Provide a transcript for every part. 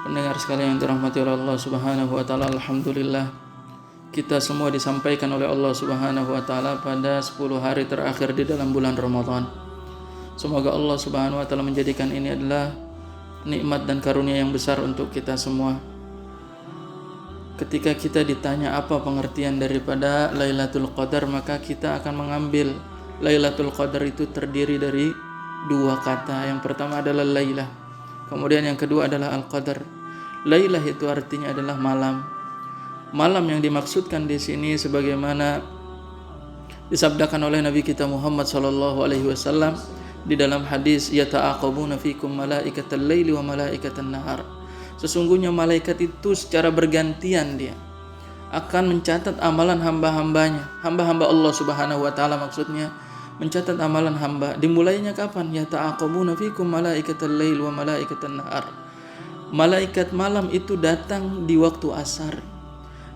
Pendengar sekalian yang dirahmati oleh Allah Subhanahu wa taala, alhamdulillah kita semua disampaikan oleh Allah Subhanahu wa taala pada 10 hari terakhir di dalam bulan Ramadan. Semoga Allah Subhanahu wa taala menjadikan ini adalah nikmat dan karunia yang besar untuk kita semua. Ketika kita ditanya apa pengertian daripada Lailatul Qadar, maka kita akan mengambil Lailatul Qadar itu terdiri dari dua kata. Yang pertama adalah Lailah, kemudian yang kedua adalah Al-Qadar. Lailah itu artinya adalah malam. Malam yang dimaksudkan di sini sebagaimana disabdakan oleh Nabi kita Muhammad sallallahu alaihi wasallam di dalam hadis, yata'aqabuna fikum malaikatal laili wa malaikatan nahar. Sesungguhnya malaikat itu secara bergantian dia akan mencatat amalan hamba-hambanya, hamba-hamba Allah Subhanahu wa taala, maksudnya mencatat amalan hamba. Dimulainya kapan? Yata'aqabuna fikum malaikatal laili wa malaikatan nahar. Malaikat malam itu datang di waktu asar.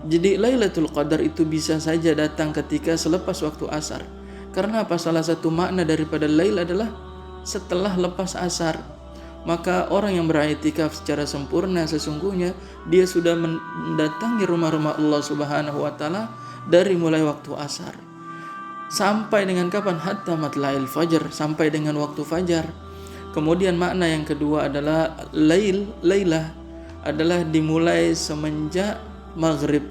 Jadi Lailatul Qadar itu bisa saja datang ketika selepas waktu asar. Karena apa? Salah satu makna daripada Lail adalah setelah lepas asar. Maka orang yang beriktikaf secara sempurna sesungguhnya dia sudah mendatangi rumah-rumah Allah Subhanahu wa taala dari mulai waktu asar sampai dengan kapan? Hatta matla'il fajar, sampai dengan waktu fajar. Kemudian makna yang kedua adalah Lailah adalah dimulai semenjak maghrib.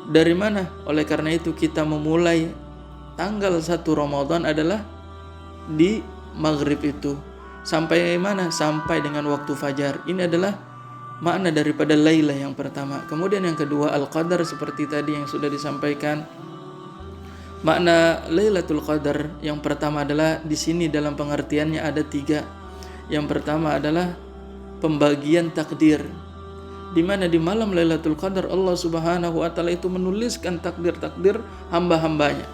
Dari mana? Oleh karena itu kita memulai tanggal 1 Ramadan adalah di maghrib itu. Sampai mana? Sampai dengan waktu fajar. Ini adalah makna daripada Lailah yang pertama. Kemudian yang kedua Al-Qadar, seperti tadi yang sudah disampaikan. Makna Lailatul Qadar yang pertama adalah di sini dalam pengertiannya ada 3. Yang pertama adalah pembagian takdir, di mana di malam Lailatul Qadar Allah Subhanahu wa taala itu menuliskan takdir-takdir hamba-hambanya.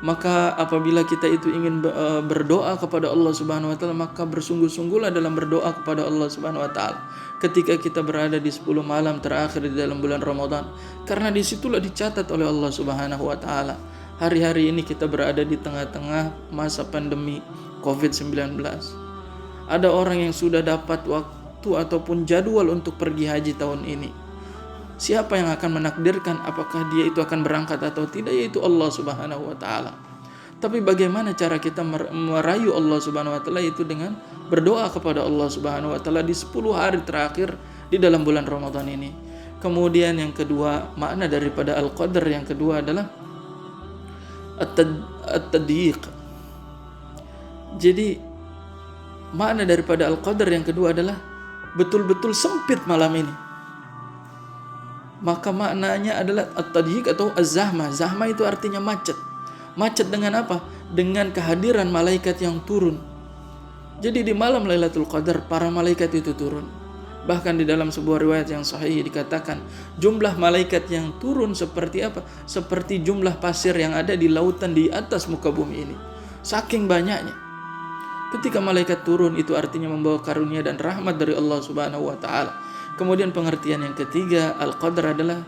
Maka apabila kita itu ingin berdoa kepada Allah Subhanahu wa taala, maka bersungguh-sungguhlah dalam berdoa kepada Allah Subhanahu wa taala ketika kita berada di 10 malam terakhir di dalam bulan Ramadan, karena disitulah dicatat oleh Allah Subhanahu wa taala. Hari-hari ini kita berada di tengah-tengah masa pandemi COVID-19. Ada orang yang sudah dapat waktu ataupun jadwal untuk pergi haji tahun ini. Siapa yang akan menakdirkan apakah dia itu akan berangkat atau tidak? Yaitu Allah Subhanahu wa taala. Tapi bagaimana cara kita merayu Allah Subhanahu wa taala? Itu dengan berdoa kepada Allah Subhanahu wa taala di 10 hari terakhir di dalam bulan Ramadan ini. Kemudian yang kedua, makna daripada Al-Qadar yang kedua adalah At-Tadyiq. Jadi makna daripada Al-Qadar yang kedua adalah betul-betul sempit malam ini. Maka maknanya adalah At-Tadyiq atau Az-Zahmah. Zahmah itu artinya macet. Macet dengan apa? Dengan kehadiran malaikat yang turun. Jadi di malam Lailatul Qadar para malaikat itu turun. Bahkan di dalam sebuah riwayat yang sahih dikatakan jumlah malaikat yang turun seperti apa? Seperti jumlah pasir yang ada di lautan di atas muka bumi ini. Saking banyaknya. Ketika malaikat turun itu artinya membawa karunia dan rahmat dari Allah Subhanahu wa taala. Kemudian pengertian yang ketiga, Al-Qadar adalah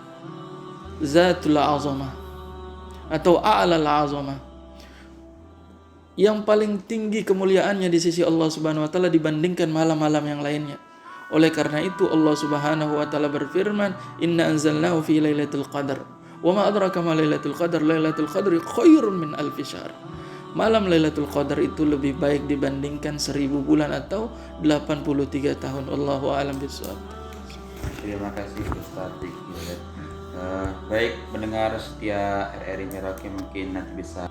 Zatul Azamah atau A'lal Azamah, yang paling tinggi kemuliaannya di sisi Allah Subhanahu wa taala dibandingkan malam-malam yang lainnya. Oleh karena itu Allah Subhanahu wa taala berfirman, "Inna anzalnahu fi lailatul qadar. Wa ma adraka ma lailatul qadar? Lailatul qadri khairun min alfi syahr." Malam Lailatul Qadar itu lebih baik dibandingkan 1000 bulan atau 83 tahun. Wallahu a'lam bishawab. Terima kasih Ustaz Diki. Baik, mendengar setia RRI Merauke, mungkin nanti bisa